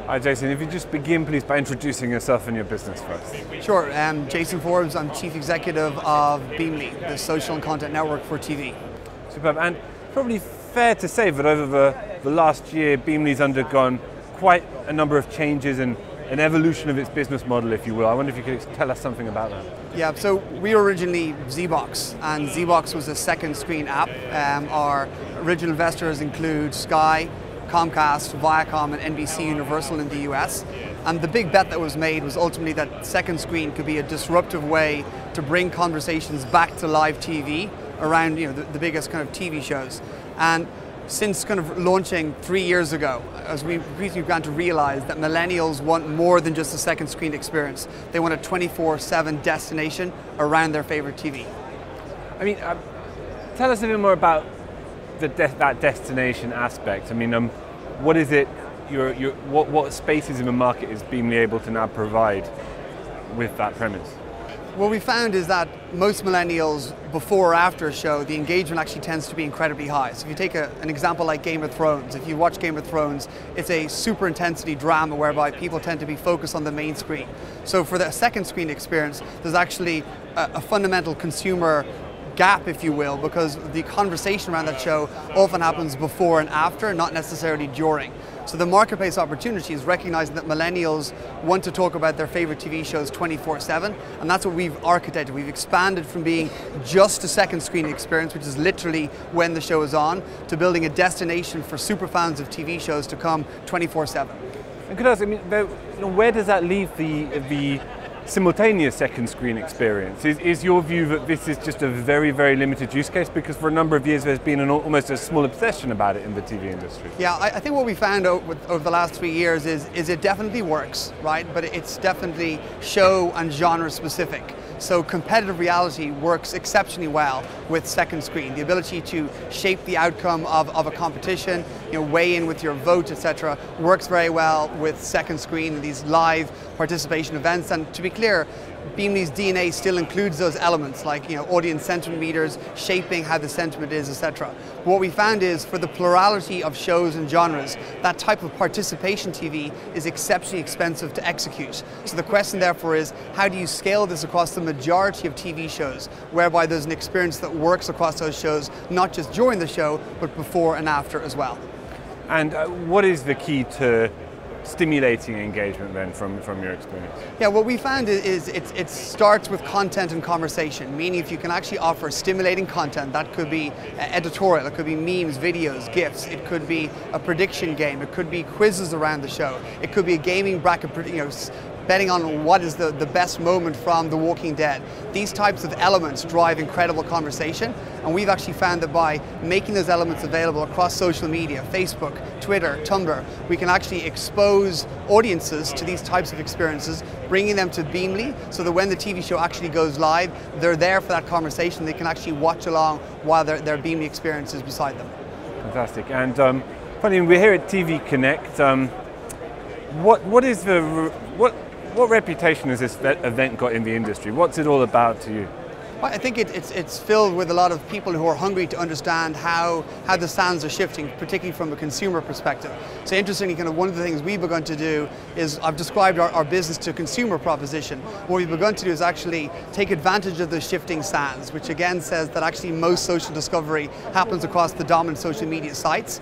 Hi Jason, if you just begin please by introducing yourself and your business first. Sure, Jason Forbes, I'm Chief Executive of Beamly, the social and content network for TV. Superb, and probably fair to say that over the last year Beamly's undergone quite a number of changes and an evolution of its business model, if you will. I wonder if you could tell us something about that. Yeah, so we were originally Zeebox, and Zeebox was a second screen app. Our original investors include Sky, Comcast, Viacom and NBC Universal in the US. And the big bet that was made was ultimately that second screen could be a disruptive way to bring conversations back to live TV around the biggest kind of TV shows. And since kind of launching 3 years ago, as we recently began to realize that millennials want more than just a second screen experience. They want a 24/7 destination around their favorite TV. I mean, tell us a little more about that destination aspect. I mean, what is it? What spaces in the market is Beamly able to now provide with that premise? What we found is that most millennials, before or after a show, the engagement actually tends to be incredibly high. So if you take an example like Game of Thrones, if you watch Game of Thrones, it's a super intensity drama whereby people tend to be focused on the main screen. So for the second screen experience, there's actually a fundamental consumer gap, if you will, because the conversation around that show often happens before and after, not necessarily during. So the marketplace opportunity is recognizing that millennials want to talk about their favorite TV shows 24/7, and that's what we've architected. We've expanded from being just a second screen experience, which is literally when the show is on, to building a destination for super fans of TV shows to come 24/7. And could I ask, I mean, where does that leave the simultaneous second screen experience? Is your view that this is just a very, very limited use case? Because for a number of years there's been almost a small obsession about it in the TV industry. Yeah, I think what we found over the last 3 years is it definitely works, right? But it's definitely show and genre specific. So competitive reality works exceptionally well with second screen. The ability to shape the outcome of a competition, weigh in with your vote, etc., works very well with second screen, these live participation events. And to be clear, Beamly's DNA still includes those elements like audience sentiment meters, shaping how the sentiment is, etc. What we found is for the plurality of shows and genres, that type of participation TV is exceptionally expensive to execute. So the question therefore is, how do you scale this across the majority of TV shows, whereby there's an experience that works across those shows, not just during the show, but before and after as well. And what is the key to stimulating engagement then from your experience? Yeah, what we found is it starts with content and conversation, meaning if you can actually offer stimulating content, that could be editorial, it could be memes, videos, GIFs, it could be a prediction game, it could be quizzes around the show, it could be a gaming bracket, betting on what is the best moment from The Walking Dead. These types of elements drive incredible conversation, and we've actually found that by making those elements available across social media, Facebook, Twitter, Tumblr, we can actually expose audiences to these types of experiences, bringing them to Beamly so that when the TV show actually goes live, they're there for that conversation, they can actually watch along while their Beamly experience is beside them. Fantastic, and funny, we're here at TV Connect. What reputation has this event got in the industry? What's it all about to you? Well, I think it's filled with a lot of people who are hungry to understand how the sands are shifting, particularly from a consumer perspective. So interestingly, kind of one of the things we've begun to do is, I've described our business to consumer proposition. What we've begun to do is actually take advantage of the shifting sands, which again says that actually most social discovery happens across the dominant social media sites.